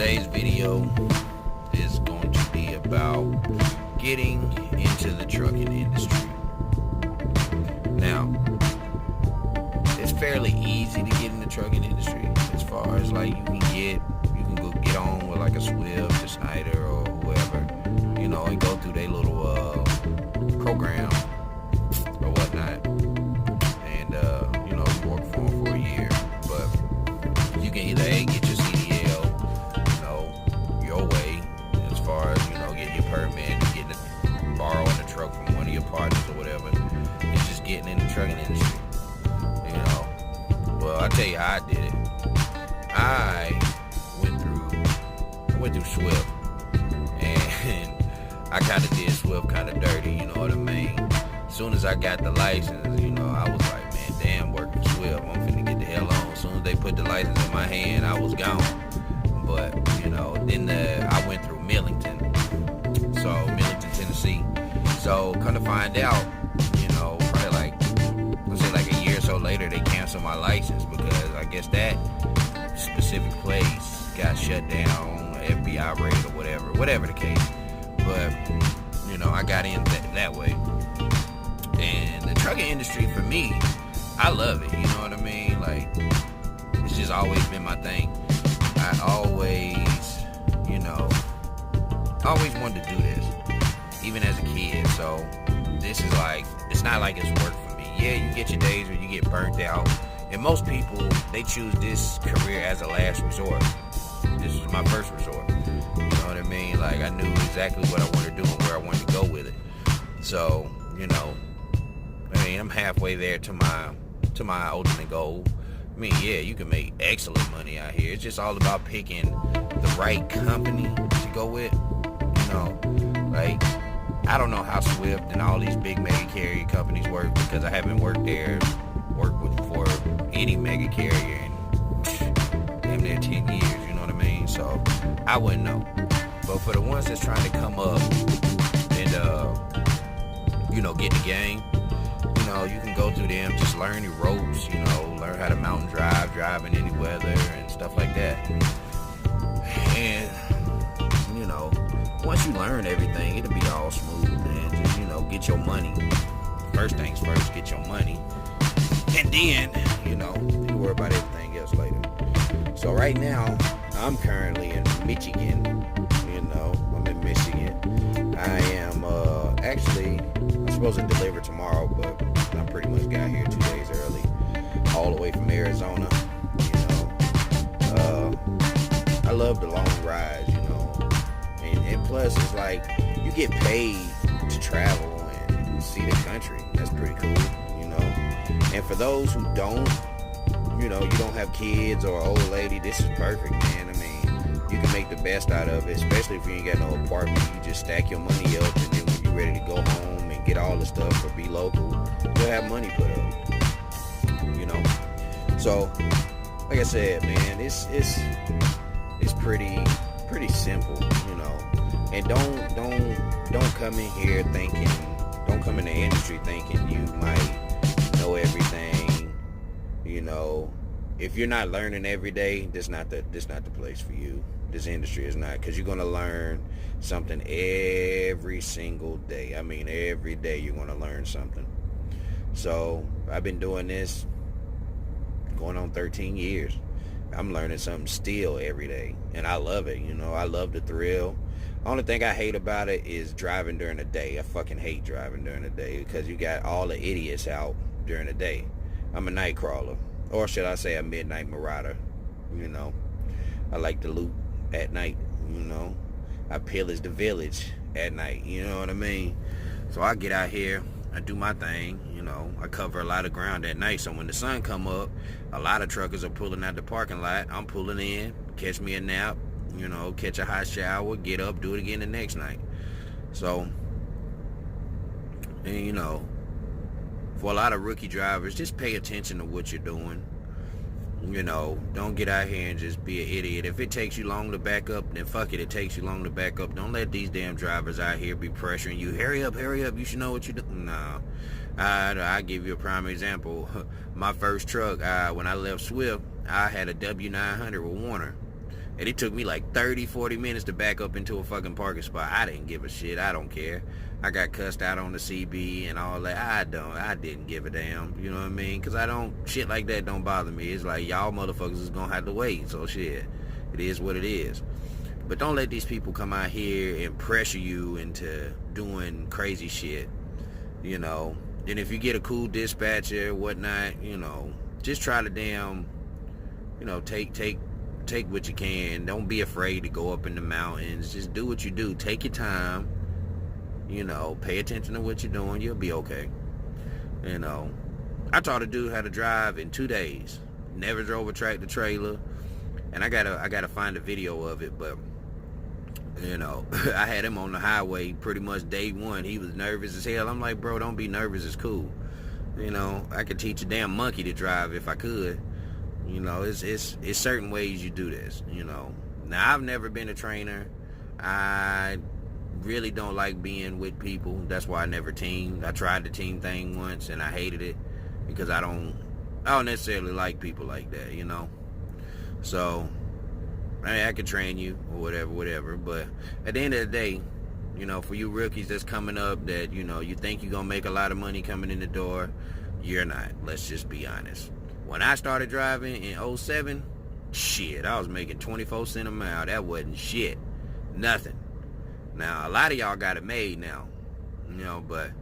Today's video is going to be about getting into the trucking industry. Now, it's fairly easy to get in the trucking industry as far as like you can go get on with like a Swift or Schneider or whoever, and go through their little program or whatnot, and work for them for a year. But you can either get your CDL, your way, as far as getting your permit, borrowing a truck from one of your partners or whatever. It's just getting in the trucking industry. Well, I'll tell you how I did it. I went through Swift, and I kind of did Swift kind of dirty, you know what I mean? As soon as I got the license, I was like, man, damn, working Swift, I'm finna get the hell on. As soon as they put the license in my hand, I was gone. But, then I went through Millington, Tennessee. So, come to find out, probably like a year or so later, they canceled my license because I guess that specific place got shut down, FBI raid or whatever the case. But, I got in that way. And the trucking industry, for me, I love it, you know what I mean? Like, it's just always been my thing. I always wanted to do this, even as a kid. So, this is like, it's not like it's work for me. Yeah, you get your days where you get burnt out. And most people, they choose this career as a last resort. This was my first resort. You know what I mean? Like, I knew exactly what I wanted to do and where I wanted to go with it. So, I'm halfway there to my ultimate goal. I mean, yeah, you can make excellent money out here. It's just all about picking the right company to go with. Like, I don't know how Swift and all these big mega carrier companies work because I haven't worked for any mega carrier in damn near 10 years, you know what I mean? So, I wouldn't know. But for the ones that's trying to come up and, get the game, you can go through them, just learn the ropes, learn how to mountain drive in any weather and stuff like that. And, once you learn everything, it'll be all smooth and just, get your money. First things first, get your money. And then, you worry about everything else later. So right now, I'm currently in Michigan. I'm in Michigan. I am I'm supposed to deliver tomorrow, but I pretty much got here 2 days early, all the way from Arizona. I love the long rides, and plus it's like you get paid to travel and see the country. That's pretty cool, And for those who don't, you don't have kids or an old lady, this is perfect, man. I mean, you can make the best out of it, especially if you ain't got no apartment. You just stack your money up, and then when you're ready to go home and get all the stuff or be local, you'll have money put up, So, like I said, man, it's pretty simple, And don't come in here thinking, don't come in the industry thinking you might know everything. If you're not learning every day, this not the place for you. This industry is not, because you're gonna learn something every single day. I mean, every day you're gonna learn something. So I've been doing this going on 13 years. I'm learning something still every day, and I love it. I love the thrill. Only thing I hate about it is driving during the day. I fucking hate driving during the day because you got all the idiots out during the day. I'm a night crawler, or should I say a midnight marauder. I like to loot at night. I pillage the village at night. You know what I mean? So I get out here, I do my thing. I cover a lot of ground at night. So when the sun come up, a lot of truckers are pulling out the parking lot. I'm pulling in, catch me a nap, catch a hot shower, get up, do it again the next night. So, and for a lot of rookie drivers, just pay attention to what you're doing. Don't get out here and just be an idiot. If it takes you long to back up, then fuck it, it takes you long to back up. Don't let these damn drivers out here be pressuring you. Hurry up, you should know what you're doing. No. I give you a prime example. My first truck, when I left Swift, I had a W900 with Warner. And it took me like 30, 40 minutes to back up into a fucking parking spot. I didn't give a shit. I don't care. I got cussed out on the CB and all that. I didn't give a damn. You know what I mean? Because shit like that don't bother me. It's like, y'all motherfuckers is gonna have to wait. So shit, it is what it is. But don't let these people come out here and pressure you into doing crazy shit. You know, and if you get a cool dispatcher, whatnot, you know, just try to damn, you know, take what you can. Don't be afraid to go up in the mountains. Just do what you do. Take your time. You know, pay attention to what you're doing. You'll be okay. You know, I taught a dude how to drive in 2 days. Never drove a tractor trailer, and I gotta find a video of it. But you know, I had him on the highway pretty much day one. He was nervous as hell. I'm like, bro, don't be nervous. It's cool. You know, I could teach a damn monkey to drive if I could. You know, it's certain ways you do this, you know. Now, I've never been a trainer. I really don't like being with people. That's why I never teamed. I tried the team thing once, and I hated it because I don't necessarily like people like that, you know. So, I mean, I could train you or whatever. But at the end of the day, you know, for you rookies that's coming up that, you know, you think you're going to make a lot of money coming in the door, you're not. Let's just be honest. When I started driving in 07, shit, I was making 24 cents a mile. That wasn't shit. Nothing. Now, a lot of y'all got it made now, you know, but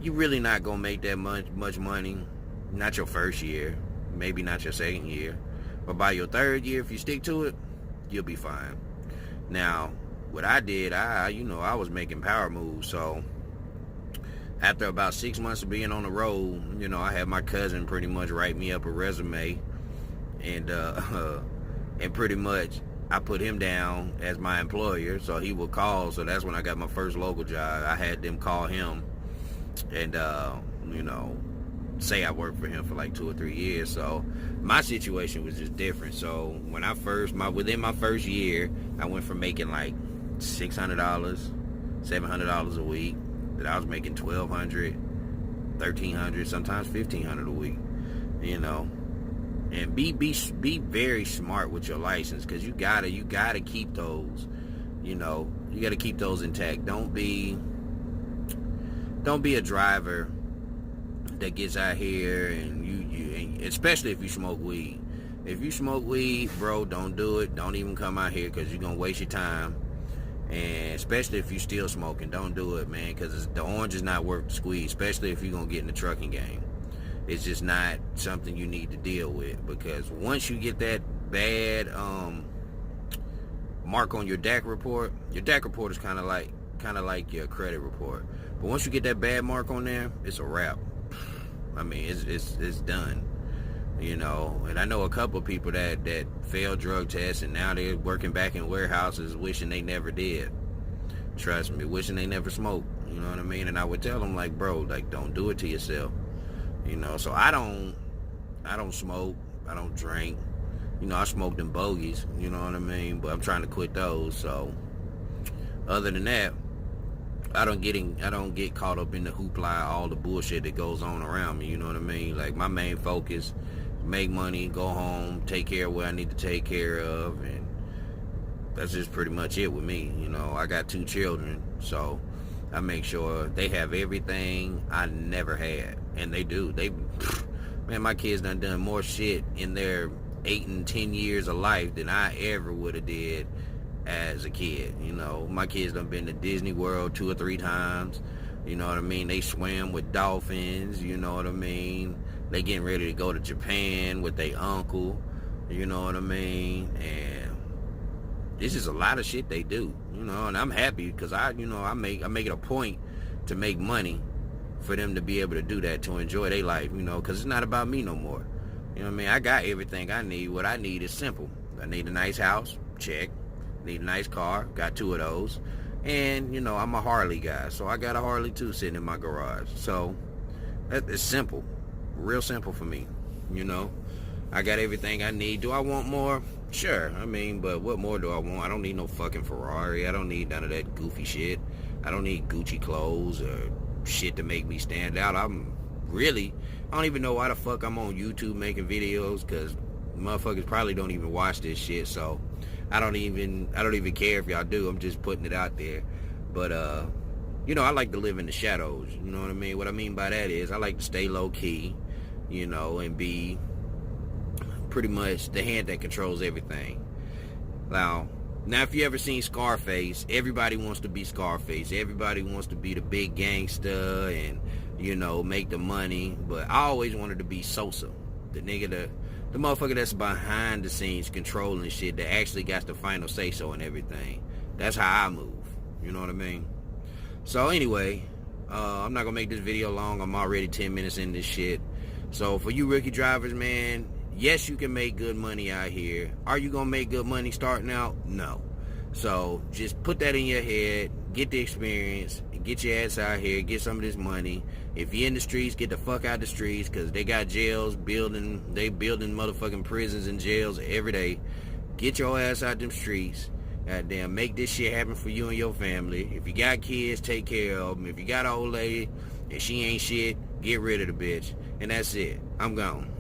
you really not going to make that much money. Not your first year. Maybe not your second year. But by your third year, if you stick to it, you'll be fine. Now, what I did, I was making power moves. So, after about 6 months of being on the road, you know, I had my cousin pretty much write me up a resume, and pretty much I put him down as my employer, so he would call. So that's when I got my first local job. I had them call him and, you know, say I worked for him for like 2 or 3 years. So my situation was just different. So when within my first year, I went from making like $600, $700 a week, that I was making $1,200, $1,300, sometimes $1,500 a week, you know. And be very smart with your license, because you gotta keep those, you know, you gotta keep those intact. Don't be a driver that gets out here and you especially if you smoke weed. If you smoke weed, bro, don't do it. Don't even come out here, because you're gonna waste your time. And especially if you're still smoking, don't do it, man, because the orange is not worth the squeeze, especially if you're going to get in the trucking game. It's just not something you need to deal with, because once you get that bad mark on your DAC report is kind of like your credit report. But once you get that bad mark on there, it's a wrap. I mean, it's done. You know, and I know a couple of people that failed drug tests, and now they're working back in warehouses wishing they never did. Trust me, wishing they never smoked. You know what I mean? And I would tell them, like, bro, like, don't do it to yourself. You know, so I don't smoke. I don't drink. You know, I smoked them bogeys. You know what I mean? But I'm trying to quit those. So other than that, I don't get caught up in the hoopla, all the bullshit that goes on around me. You know what I mean? Like, my main focus, make money, go home, take care of what I need to take care of, and that's just pretty much it with me. You know, I got 2 children, so I make sure they have everything I never had, and they do. Man, my kids done more shit in their 8 and 10 years of life than I ever would have did as a kid. You know, my kids done been to Disney World 2 or 3 times. You know what I mean? They swam with dolphins. You know what I mean? They getting ready to go to Japan with their uncle. You know what I mean? And this is a lot of shit they do. You know, and I'm happy, because I make it a point to make money for them to be able to do that, to enjoy their life. You know, because it's not about me no more. You know what I mean? I got everything I need. What I need is simple. I need a nice house. Check. Need a nice car. Got 2 of those. And, you know, I'm a Harley guy, so I got a Harley too sitting in my garage. So it's simple. Real simple for me. You know, I got everything I need. Do I want more? Sure. I mean, but what more do I want? I don't need no fucking Ferrari. I don't need none of that goofy shit. I don't need Gucci clothes or shit to make me stand out. I don't even know why the fuck I'm on YouTube making videos, because motherfuckers probably don't even watch this shit. So I don't even care if y'all do. I'm just putting it out there. But you know, I like to live in the shadows. You know what I mean? What I mean by that is I like to stay low key, you know, and be pretty much the hand that controls everything. Now if you ever seen Scarface, everybody wants to be Scarface. Everybody wants to be the big gangster and, you know, make the money. But I always wanted to be Sosa, the nigga, the motherfucker that's behind the scenes controlling shit, that actually got the final say so and everything. That's how I move. You know what I mean? So anyway, I'm not gonna make this video long. I'm already 10 minutes in this shit. So for you rookie drivers, man, yes, you can make good money out here. Are you gonna make good money starting out? No. So just put that in your head, get the experience, get your ass out here, get some of this money. If you're in the streets, get the fuck out the streets, because they got jails building motherfucking prisons and jails every day. Get your ass out them streets. Goddamn, make this shit happen for you and your family. If you got kids, take care of them. If you got an old lady and she ain't shit, get rid of the bitch. And that's it. I'm gone.